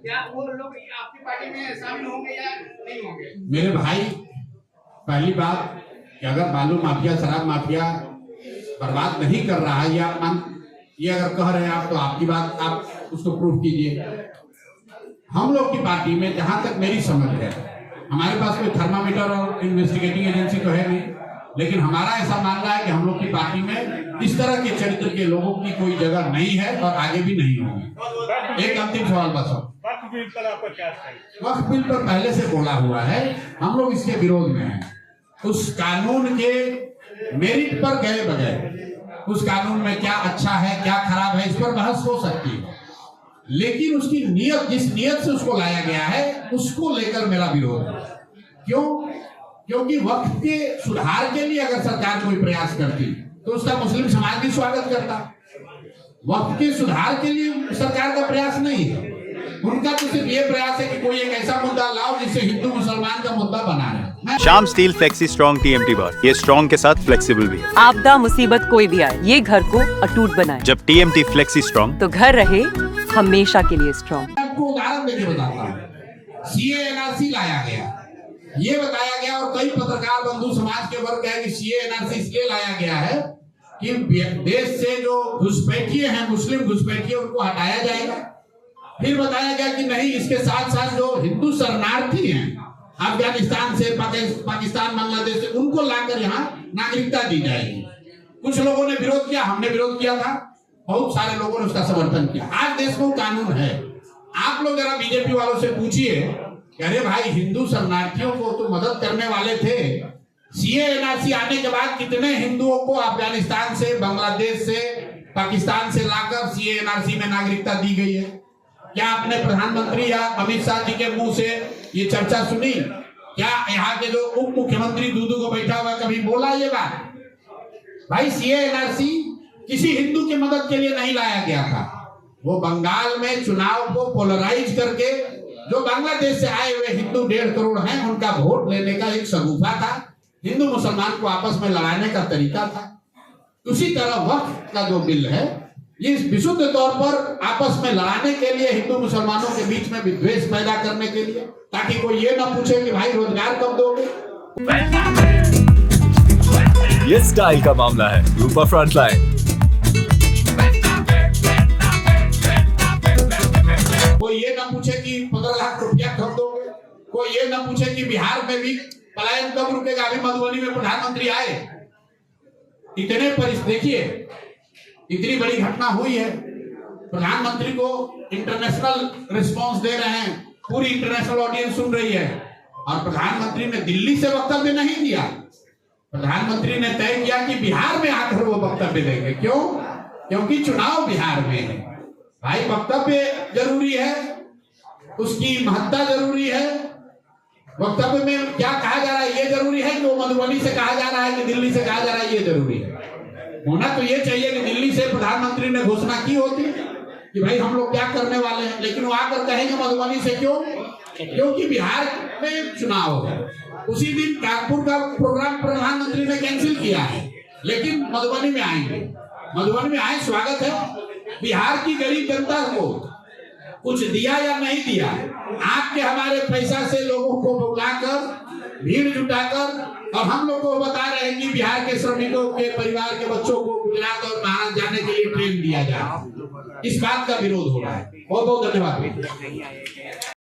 क्या वो लोग आपकी पार्टी में शामिल होंगे या नहीं होंगे? मेरे भाई, पहली बात कि अगर बालू माफिया, शराब माफिया बर्बाद नहीं कर रहा है, ये अगर कह रहे हैं आप, तो आपकी बात, आप उसको प्रूफ कीजिए। हम लोग की पार्टी में जहां तक मेरी समझ है, हमारे पास कोई थर्मामीटर और इन्वेस्टिगेटिंग एजेंसी तो है नहीं, लेकिन हमारा ऐसा मानना है कि हम लोग की पार्टी में इस तरह के चरित्र के लोगों की कोई जगह नहीं है और आगे भी नहीं होगी। एक अंतिम सवाल बस, वक्फ बिल पर आपका क्या है? वक्फ बिल पर पहले से बोला हुआ है, हम लोग इसके विरोध में हैं। उस कानून के मेरिट पर गए बगैर उस कानून में क्या अच्छा है क्या खराब है इस पर बहस हो सकती है, लेकिन उसकी नियत, जिस नियत से उसको लाया गया है, उसको लेकर मेरा विरोध है। क्यों? क्योंकि वक्फ के सुधार के लिए अगर सरकार कोई प्रयास करती तो उसका मुस्लिम समाज भी स्वागत करता। वक्फ के सुधार के लिए सरकार का प्रयास नहीं है, उनका तो सिर्फ ये प्रयास है कि कोई एक ऐसा मुद्दा लाओ जिससे हिंदू मुसलमान का मुद्दा बना है। Shyam steel flexi strong TMT बार, ये स्ट्रॉन्ग के साथ फ्लेक्सिबल भी है। आपदा मुसीबत कोई भी आए, ये घर को अटूट बनाए। जब TMT फ्लेक्सी स्ट्रॉन्ग, तो घर रहे हमेशा के लिए स्ट्रॉन्ग। आपको उदाहरण देके बताता हूँ। CA NRC लाया गया, ये बताया गया और कई पत्रकार बंधु समाज के वर्ग है कि CA NRC इसलिए लाया गया है कि देश से जो घुसपैठिए हैं, मुस्लिम घुसपैठिए, उनको हटाया जाएगा। फिर बताया गया कि नहीं, इसके साथ साथ जो हिंदू शरणार्थी हैं अफगानिस्तान से, पाकिस्तान, बांग्लादेश से, उनको लाकर यहाँ नागरिकता दी जाएगी। कुछ लोगों ने विरोध किया, हमने विरोध किया था, बहुत सारे लोगों ने उसका समर्थन किया। आज देश में कानून है। आप लोग जरा बीजेपी वालों से पूछिए, अरे भाई, हिंदू शरणार्थियों को तो मदद करने वाले थे, CA NRC आने के बाद कितने हिंदुओं को अफगानिस्तान से, बांग्लादेश से, पाकिस्तान से लाकर CA NRC में नागरिकता दी गई है? क्या आपने प्रधानमंत्री या अमित शाह जी के मुंह से ये चर्चा सुनी? क्या यहाँ के जो उप मुख्यमंत्री दूदू को बैठा हुआ कभी बोला ये बात? भाई, CA NRC किसी हिंदू की मदद के लिए नहीं लाया गया था। वो बंगाल में चुनाव को पोलराइज करके जो बांग्लादेश से आए हुए हिंदू 1.5 करोड़ हैं, उनका वोट लेने का एक शगुफा था, हिंदू मुसलमान को आपस में लड़ाने का तरीका था। उसी तरह वक्फ का जो बिल है, ये विशुद्ध तौर पर आपस में लड़ाने के लिए, हिंदू मुसलमानों के बीच में विद्वेष पैदा करने के लिए, ताकि कोई ये ना पूछे कि भाई रोजगार कब दोगे। ये स्टाइल का मामला है। रूपा फ्रंटलाइन। कोई ये ना पूछे कि 15 लाख रुपया कब दोगे। कोई ये ना पूछे कि बिहार में भी पलायन कब रुकेगा। अभी मधुबनी में प्रधानमंत्री आए, इतने देखिए, इतनी बड़ी घटना हुई है, प्रधानमंत्री को इंटरनेशनल रिस्पांस दे रहे हैं, पूरी इंटरनेशनल ऑडियंस सुन रही है, और प्रधानमंत्री ने दिल्ली से वक्तव्य नहीं दिया। प्रधानमंत्री ने तय किया कि बिहार में आकर वो वक्तव्य देंगे। क्यों? क्योंकि चुनाव बिहार में है। भाई, वक्तव्य जरूरी है, उसकी महत्ता जरूरी है। वक्तव्य में क्या कहा जा रहा है ये जरूरी है कि वो मधुबनी से कहा जा रहा है कि दिल्ली से कहा जा रहा है, ये जरूरी है। होना तो ये चाहिए कि दिल्ली से प्रधानमंत्री ने घोषणा की होती कि भाई हम लोग क्या करने वाले हैं, लेकिन वो आकर कहेंगे मधुबनी से। क्यों? क्योंकि बिहार में चुनाव है। उसी दिन कानपुर का प्रोग्राम प्रधानमंत्री ने कैंसिल किया है, लेकिन मधुबनी में आएंगे। मधुबनी में आए, स्वागत है। बिहार की गरीब जनता को कुछ दिया या नहीं दिया, आपके हमारे पैसा से लोगों को बुलाकर, भीड़ जुटाकर, और हम लोग को बता रहे हैं कि बिहार के श्रमिकों के परिवार के बच्चों को गुजरात और महाराष्ट्र जाने के लिए ट्रेन दिया जाए। इस बात का विरोध हो रहा है। बहुत बहुत धन्यवाद।